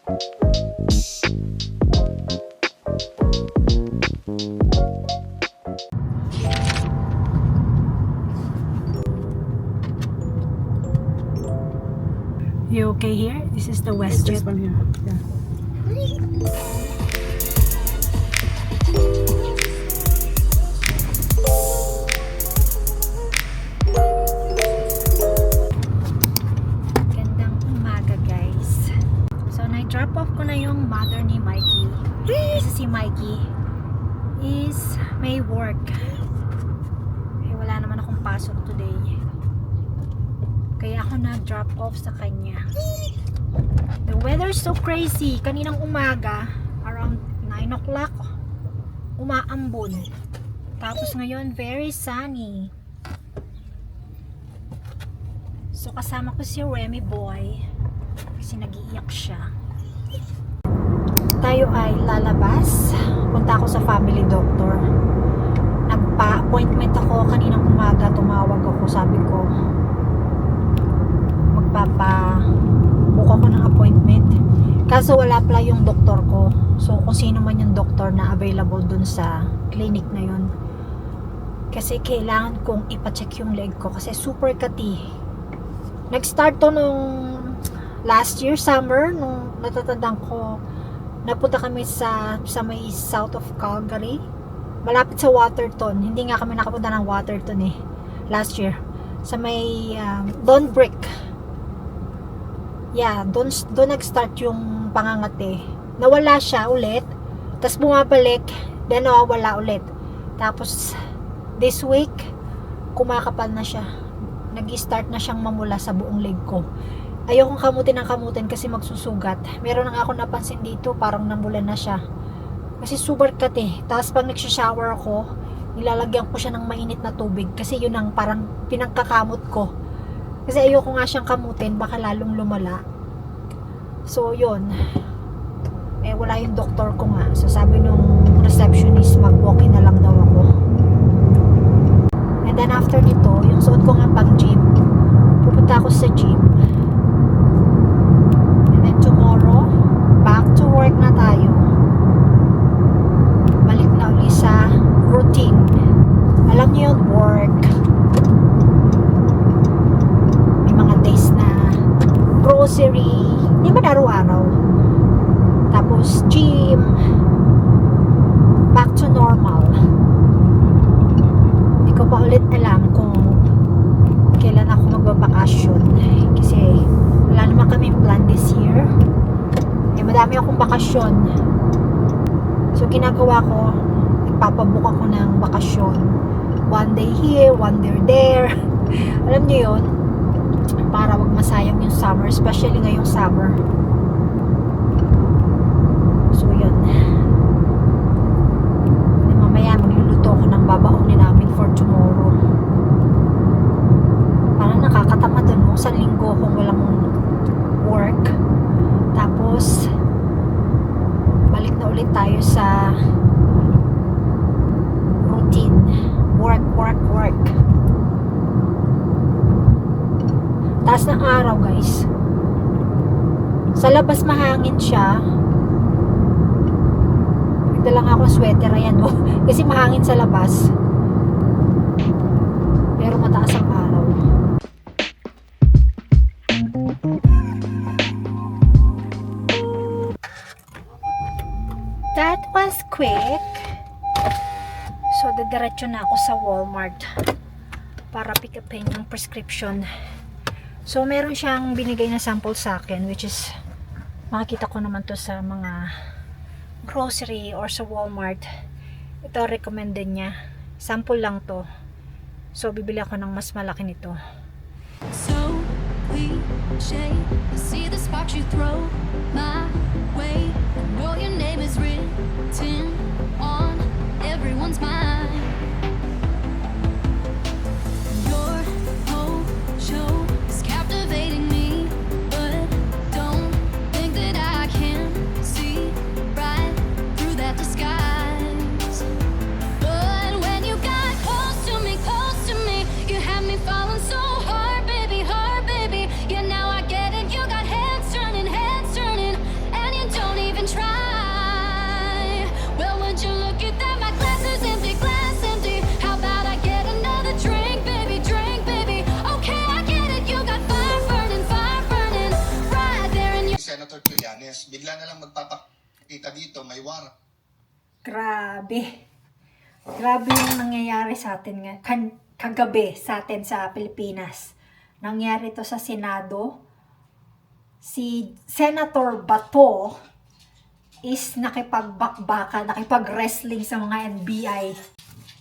You okay here? This is the WestJet. This one here. Yeah. Gandang umaga, guys. So, na-drop off ko na yung mother ni Mikey. Kasi si Mikey is may work. Eh, wala naman akong pasok today. Kaya ako na-drop off sa kanya. The weather's so crazy. Kaninang umaga, around 9 o'clock, umaambon. Tapos ngayon, very sunny. So, kasama ko si Remy Boy. Kasi nag-iiyak siya. Tayo ay lalabas. Punta ako sa family doctor. Nagpa-appointment ako kaninang umaga. Tumawag ako. Sabi ko, magpapa-book ako ng appointment. Kaso wala pala yung doktor ko. So, kung sino man yung doktor na available dun sa clinic na yun. Kasi kailangan kong ipacheck yung leg ko. Kasi super kati. Nag-start to nung last year, summer, nung natatandaan ko, napunta kami sa may south of Calgary. Malapit sa Waterton. Hindi nga kami nakapunta ng Waterton eh. Last year. Sa may Don Brick. Yeah, doon nag-start yung pangangati. Nawala siya ulit. Tapos bumabalik. Then nawawala ulit. Tapos this week, kumakapal na siya. Nag-start na siyang mamula sa buong leg ko. Ayokong kamutin ng kamutin kasi magsusugat. Meron na ako napansin dito, parang namula na siya. Kasi super cut eh. Tapos pag nagsha-shower ako, nilalagyan ko siya ng mainit na tubig. Kasi yun ang parang pinangkakamot ko. Kasi ayoko nga siyang kamutin, baka lalong lumala. So yun. Eh wala yung doktor ko nga. So sabi nung receptionist, mag-walk-in na lang daw ako. And then after nito, yung suot ko nga pang gym, pupunta ako sa gym. And then tomorrow, back to work na tayo. Balik na ulit sa routine. Alam niyo yung work. May mga days na grocery, hindi ba araw-araw? Tapos gym, back to normal. Ko pa ulit alam kung kailan ako magbabakasyon kasi wala naman kami plan this year. Eh madami akong bakasyon, so ginagawa ko, nagpapabook ako ng bakasyon, one day here, one day there. Alam niyo yun, para wag masayang yung summer, especially ngayong summer. So yun, mamaya magluluto ako ng babaonin namin for tomorrow. Parang nakakatamad no, sa linggo kung walang work. Tapos balik na ulit tayo sa routine. Work. Taas ng araw, guys. Sa labas mahangin siya. Nagdala nga ako sweater, ayan oh. Kasi mahangin sa labas. Pero mataas ang araw. That was quick. So, didiretso na ako sa Walmart para pick upin yung prescription. So, meron siyang binigay na sample sa akin, which is makikita ko naman to sa mga grocery or sa Walmart. Ito recommended niya. Sample lang to. So, bibili ako ng mas malaki nito. So cliche, I see the sparks you throw my way. I know your name is written on everyone's mind. Your whole show is captivating me, but don't think that I can see right through that disguise. But when you got close to me, you had me falling so hard, baby, hard, baby. Yeah, now I get it. You got hands turning. Batanes, bigla na lang magpapakita dito, may warrant. Grabe. Grabe yung nangyayari sa atin kagabi sa atin sa Pilipinas. Nangyari to sa Senado. Si Senator Bato is nakipagbakbaka, nakipag-wrestling sa mga NBI.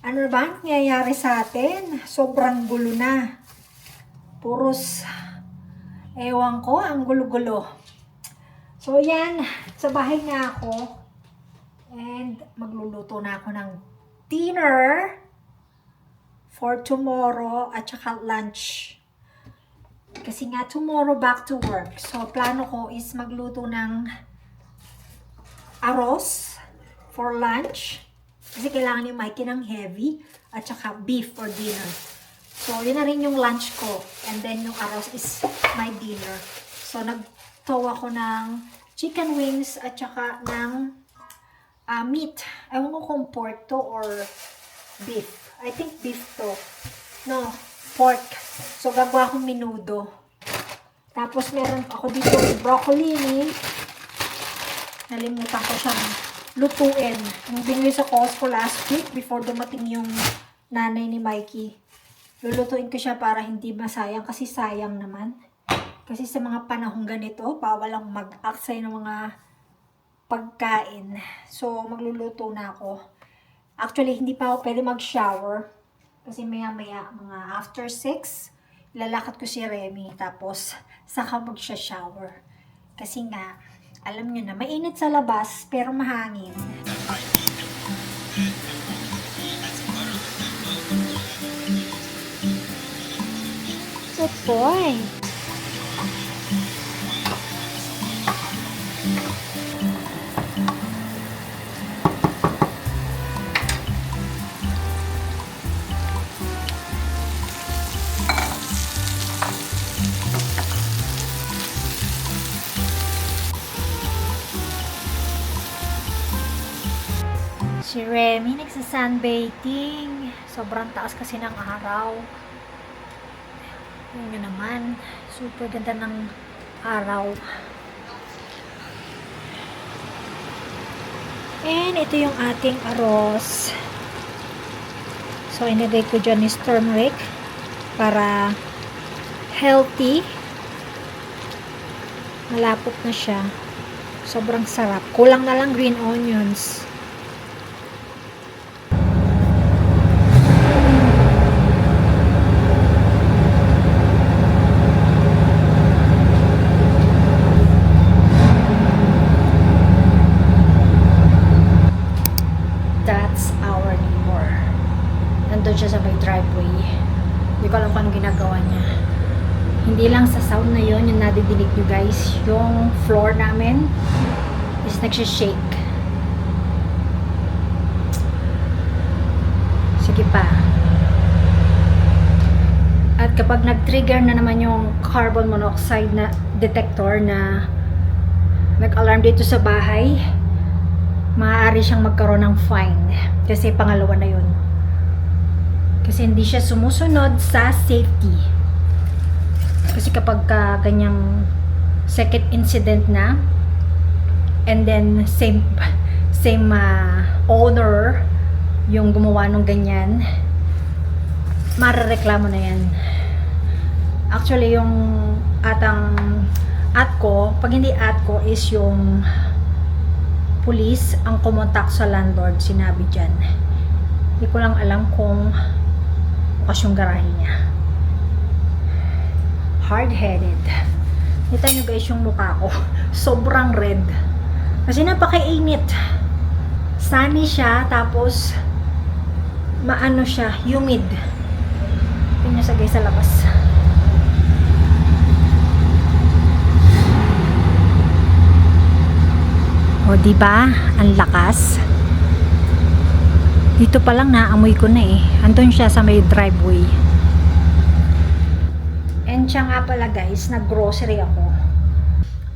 Ano ba nangyayari sa atin? Sobrang gulo na. Puros, ewan ko, ang gulo-gulo. So yan, sa bahay na ako. And magluluto na ako ng dinner for tomorrow at saka lunch. Kasi nga tomorrow back to work. So plano ko is magluto ng arroz for lunch. Kasi kailangan ni Mikey ng heavy at saka beef for dinner. So yun na rin yung lunch ko. And then yung arroz is my dinner. So nagtaw ako ng chicken wings at saka ng meat. Ewan ko kung pork to or beef. I think beef to. No, pork. So, gagawa akong menudo. Tapos, meron ako dito broccoli. Nalimutan ko siyang lutuin. Yung binili sa Costco last week before dumating yung nanay ni Mikey. Lulutuin ko siya para hindi masayang kasi sayang naman. Kasi sa mga panahong ganito, pawalang mag-aksay ng mga pagkain. So, magluluto na ako. Actually, hindi pa ako pwede mag-shower. Kasi maya-maya, mga after 6, lalakad ko si Remy. Tapos, saka mag-shower. Kasi nga, alam nyo na, mainit sa labas, pero mahangin. Good boy! Si Remy nagsa-sunbathing. Sobrang taas kasi ng araw. Yun yun naman. Super ganda ng araw. And ito yung ating arroz. So, inagay ko dyan is turmeric para healthy. Malapot na siya. Sobrang sarap. Kulang na lang green onions. Nandun siya sa may driveway. Hindi ko alam kung anong ginagawa niya. Hindi lang sa sound na yon yung nadidinig nyo guys. Yung floor namin is nagsishake. Sige pa. At kapag nag-trigger na naman yung carbon monoxide na detector na nag-alarm dito sa bahay, maaari siyang magkaroon ng fine. Kasi pangalawa na yun. Kasi hindi siya sumusunod sa safety. Kasi kapag ganyang second incident na, and then same owner yung gumawa ng ganyan, marareklamo na yan. Actually, yung ATCO, pag hindi ATCO is yung police ang kumontak sa landlord, sinabi dyan. Hindi ko lang alam kung bukas yung garahe niya. Hard-headed. Kita nyo guys yung mukha ko. Sobrang red. Kasi napakainit. Sunny siya, tapos maano siya, humid. Tingnan sa guys sa labas. O diba? Ang lakas. Dito pa lang naamoy ko na eh. Andun siya sa may driveway. And siya nga pala guys, nag-grocery ako.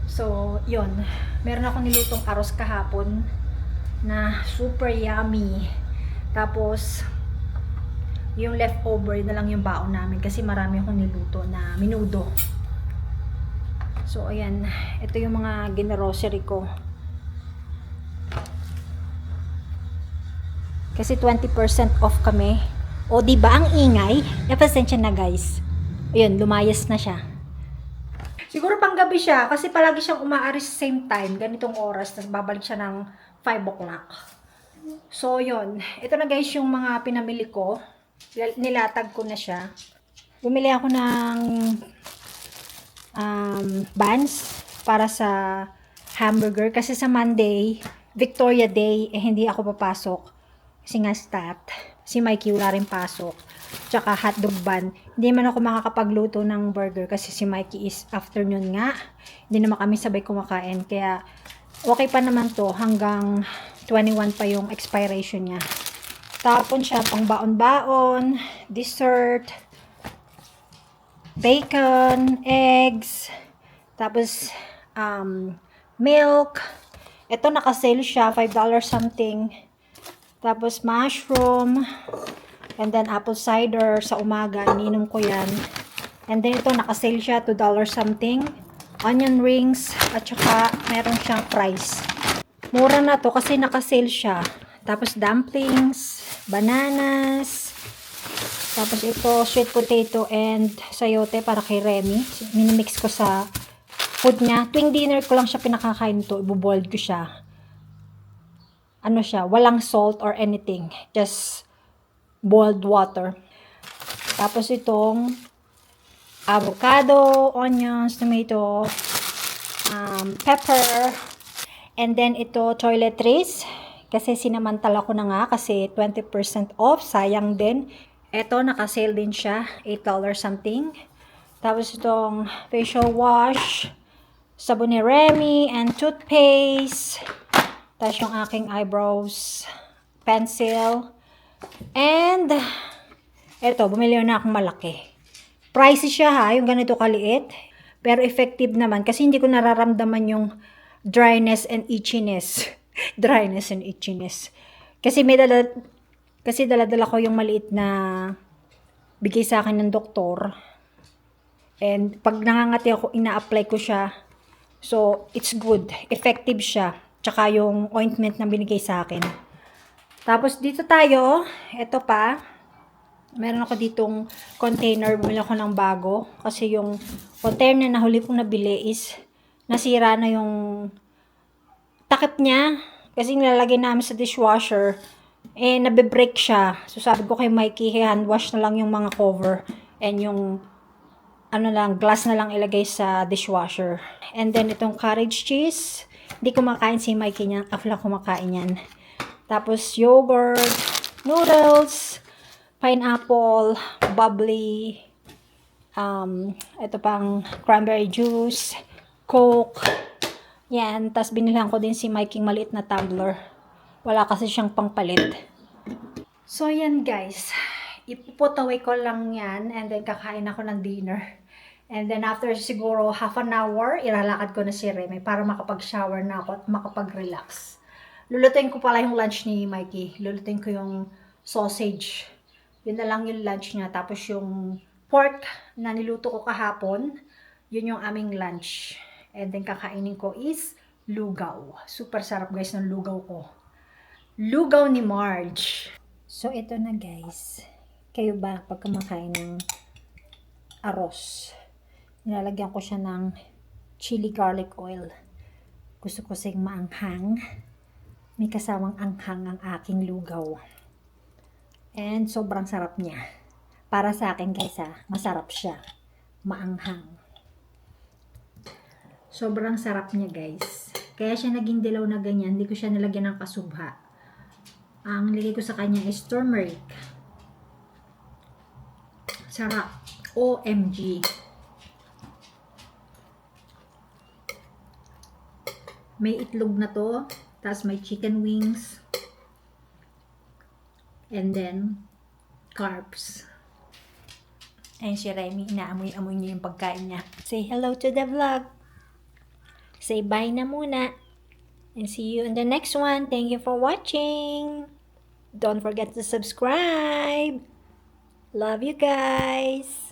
So, yun. Meron ako nilutong arroz kahapon na super yummy. Tapos, yung leftover na lang yung baon namin kasi marami akong niluto na menudo. So, ayan. Ito yung mga ginarocery ko. Kasi 20% off kami. O, diba ang ingay? Pasensya na, guys. Ayun, lumayas na siya. Siguro panggabi siya kasi palagi siyang umaaris sa same time, ganitong oras, tapos babalik siya ng 5 o'clock. So, yun. Ito na, guys, yung mga pinamili ko. Nilatag ko na siya. Bumili ako ng buns para sa hamburger kasi sa Monday, Victoria Day, hindi ako papasok. Kasi nga stat, si Mikey wala rin pasok. Tsaka hotdog bun. Hindi man ako makakapagluto ng burger kasi si Mikey is afternoon nga. Hindi naman kami sabay kumakain. Kaya okay pa naman to hanggang 21 pa yung expiration niya. Tapon siya pang baon-baon, dessert, bacon, eggs, tapos milk. Ito naka-sale siya, $5 something. Tapos mushroom, and then apple cider sa umaga, ininom ko yan. And then ito naka-sale siya, $2 something. Onion rings, at saka meron siyang fries. Mura na to kasi naka-sale siya. Tapos dumplings, bananas, tapos ito sweet potato and sayote para kay Remy. Minimix ko sa food niya. Tuwing dinner ko lang siya pinakakain to, ibuboiled ko siya. Ano siya, walang salt or anything. Just boiled water. Tapos itong avocado, onions, tomato, pepper, and then ito toiletries. Kasi sinamantala ko na nga kasi 20% off. Sayang din. Ito, naka-sale din siya. $8 something. Tapos itong facial wash, sabon ni Remy, and toothpaste. Tapos yung aking eyebrows, pencil. And, eto, bumili na akong malaki. Pricey siya ha, yung ganito kaliit. Pero effective naman kasi hindi ko nararamdaman yung dryness and itchiness. Dryness and itchiness. Kasi dala-dala ko yung maliit na bigay sa akin ng doktor. And pag nangangati ako, ina-apply ko siya. So, it's good. Effective siya. Tsaka yung ointment na binigay sa akin. Tapos dito tayo, ito pa. Meron ako ditong container, bumili ako ng bago. Kasi yung container na huli kong nabili is nasira na yung takip niya. Kasi nilalagay namin sa dishwasher. Nabe-break siya. So sabi ko kay Mikey, hand wash na lang yung mga cover. And yung glass na lang ilagay sa dishwasher. And then itong cottage cheese. Hindi kumakain si Mikey niyan. Ako lang kumakain yan. Tapos yogurt, noodles, pineapple, bubbly, ito pang cranberry juice, Coke. Yan. Tapos binilhan ko din si Mikey maliit na tumbler. Wala kasi siyang pangpalit. So yan guys. Ipuput away ko lang yan. And then kakain ako ng dinner. And then after siguro half an hour, ilalakad ko na si Remy para makapag-shower na ako at makapag-relax. Lulutuin ko pala yung lunch ni Mikey. Lulutuin ko yung sausage. Yun na lang yung lunch niya. Tapos yung pork na niluto ko kahapon, yun yung aming lunch. And then kakainin ko is lugaw. Super sarap guys ng lugaw ko. Lugaw ni Marge. So ito na guys. Kayo ba pag kumakain ng arroz? Nilalagyan ko siya ng chili garlic oil. Gusto ko siyang maanghang. May kasamang anghang ang aking lugaw. And sobrang sarap niya. Para sa akin guys masarap siya. Maanghang. Sobrang sarap niya guys. Kaya siya naging dilaw na ganyan. Hindi ko siya nilagyan ng kasubha. Ang nilagay ko sa kanya is turmeric. Sarap. OMG. May itlog na to. Tapos may chicken wings. And then, carbs. Ayun si Remy. Inaamoy-amoy niya yung pagkain niya. Say hello to the vlog. Say bye na muna. And see you in the next one. Thank you for watching. Don't forget to subscribe. Love you guys.